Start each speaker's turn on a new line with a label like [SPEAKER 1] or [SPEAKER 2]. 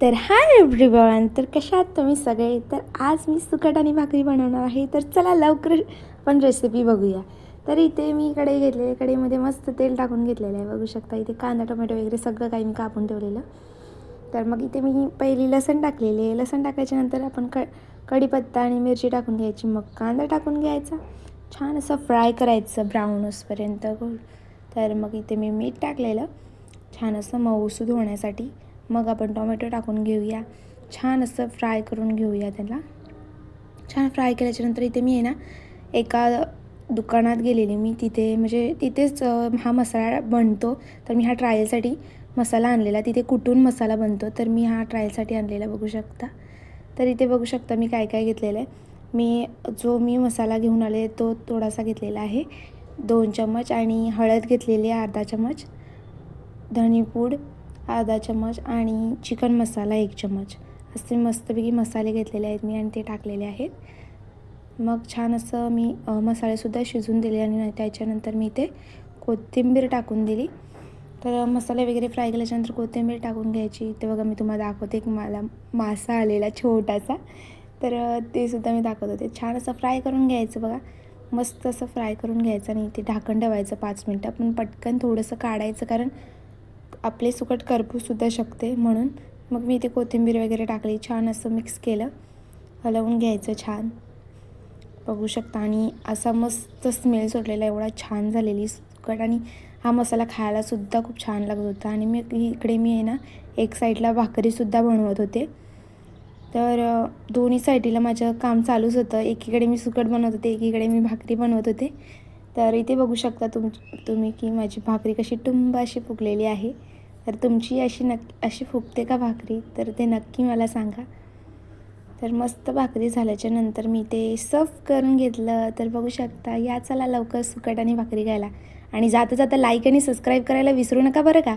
[SPEAKER 1] तर hi everyone, तर कशा आहात तुम्ही सगळे. तर आज मी सुकट आणि भाकरी बनवणार आहे. तर चला लवकर पण रेसिपी बघूया. तर इथे मी कढई घेतलेली, कढईमध्ये मस्त तेल टाकून घेतलेलं आहे. बघू शकता इथे कांदा टोमॅटो वगैरे सगळं काही मी कापून ठेवलेलं. तर मग इथे मी पहिली लसण टाकलेली आहे. लसण टाकायच्या नंतर आपण कढीपत्ता आणि मिरची टाकून घ्यायची. मग कांदा टाकून घ्यायचा, छान असं फ्राय करायचं ब्राऊन होईपर्यंत. तर मग इथे मी मीठ टाकलेलं छान असं मऊसूद होण्यासाठी. मग आपण टोमॅटो टाकून घेऊया, छान असं फ्राय करून घेऊया त्याला. छान फ्राय केल्याच्यानंतर इथे मी आहे ना एका दुकानात गेलेली मी, तिथे म्हणजे तिथेच हा मसाला बनतो. तर मी हा ट्रायलसाठी मसाला आणलेला, तिथे कुठून मसाला बनतो, तर मी हा ट्रायलसाठी आणलेला बघू शकता. तर इथे बघू शकता मी काय काय घेतलेलं आहे. मी मसाला घेऊन आले तो थोडासा घेतलेला आहे, 2 चम्मच. आणि हळद घेतलेली आहे अर्धा चम्मच, धणेपूड अर्धा चम्मच आणि चिकन मसाला 1 चम्मच. असे मस्तपैकी मसाले घेतलेले आहेत मी आणि ते टाकलेले आहेत. मग छान असं मी मसालेसुद्धा शिजवून दिले आणि त्याच्यानंतर मी ते कोथिंबीर टाकून दिली. तर मसाले वगैरे फ्राय केल्याच्यानंतर कोथिंबीर टाकून घ्यायची. ते बघा मी तुम्हाला दाखवते की मला मासा आलेला छोटासा, तर ते सुद्धा मी दाखवत होते. छान असं फ्राय करून घ्यायचं बघा, मस्त असं फ्राय करून घ्यायचं आणि ते ढाकण ठेवायचं 5 मिनटं. पण पटकन थोडंसं काढायचं, कारण आपले सुकट करपूसुद्धा शकते म्हणून. मग मी इथे कोथिंबीर वगैरे टाकली, छान असं मिक्स केलं, हलवून घ्यायचं छान बघू शकता. आणि असा मस्त स्मेल सुटलेला, एवढा छान झालेली सुकट. आणि हा मसाला खायलासुद्धा खूप छान लागत होता. आणि इकडे मी आहे ना एक साईडला भाकरीसुद्धा बनवत होते. तर दोन्ही साईडला माझं काम चालूच होतं. एकीकडे मी सुकट बनवत होते, एकीकडे मी भाकरी बनवत होते. तर इथे बघू शकता तुम्ही की माझी भाकरी कशी टुंब अशी फुगलेली आहे. तर तुमची अशी फुगते का भाकरी, तर ते नक्की मला सांगा. तर मस्त भाकरी झाल्याच्या नंतर मी ते सर्व करून घेतलं. तर बघू शकता, या चला लवकर सुकट आणि भाकरी खायला. आणि जाता जाता लाईक आणि सबस्क्राईब करायला विसरू नका बरं का.